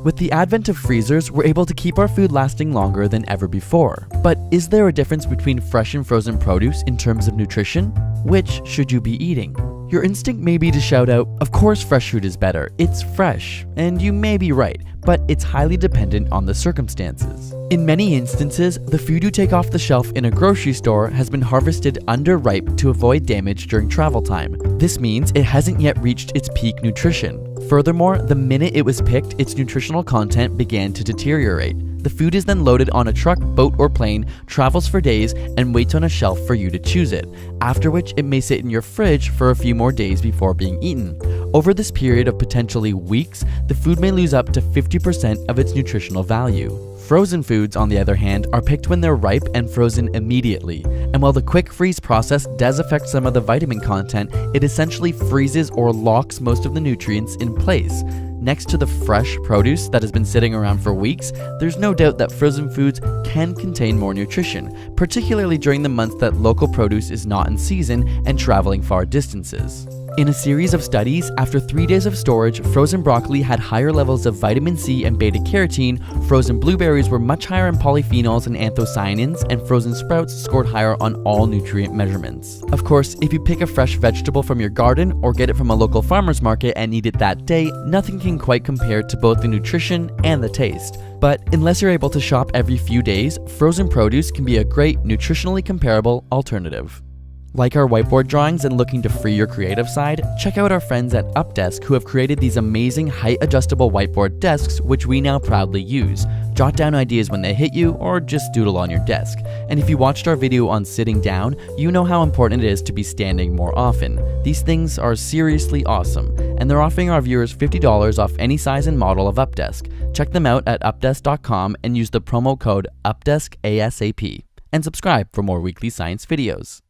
With the advent of freezers, we're able to keep our food lasting longer than ever before. But is there a difference between fresh and frozen produce in terms of nutrition? Which should you be eating? Your instinct may be to shout out, of course fresh food is better, it's fresh, and you may be right, but it's highly dependent on the circumstances. In many instances, the food you take off the shelf in a grocery store has been harvested underripe to avoid damage during travel time. This means it hasn't yet reached its peak nutrition. Furthermore, the minute it was picked, its nutritional content began to deteriorate. The food is then loaded on a truck, boat, or plane, travels for days, and waits on a shelf for you to choose it, after which it may sit in your fridge for a few more days before being eaten. Over this period of potentially weeks, the food may lose up to 50% of its nutritional value. Frozen foods, on the other hand, are picked when they're ripe and frozen immediately. And while the quick freeze process does affect some of the vitamin content, it essentially freezes or locks most of the nutrients in place. Next to the fresh produce that has been sitting around for weeks, there's no doubt that frozen foods can contain more nutrition, particularly during the months that local produce is not in season and traveling far distances. In a series of studies, after 3 days of storage, frozen broccoli had higher levels of vitamin C and beta-carotene, frozen blueberries were much higher in polyphenols and anthocyanins, and frozen sprouts scored higher on all nutrient measurements. Of course, if you pick a fresh vegetable from your garden or get it from a local farmer's market and eat it that day, nothing can quite compare to both the nutrition and the taste. But unless you're able to shop every few days, frozen produce can be a great, nutritionally comparable alternative. Like our whiteboard drawings and looking to free your creative side? Check out our friends at UpDesk who have created these amazing height-adjustable whiteboard desks which we now proudly use. Jot down ideas when they hit you or just doodle on your desk. And if you watched our video on sitting down, you know how important it is to be standing more often. These things are seriously awesome, and they're offering our viewers $50 off any size and model of UpDesk. Check them out at updesk.com and use the promo code UpDeskASAP. And subscribe for more weekly science videos.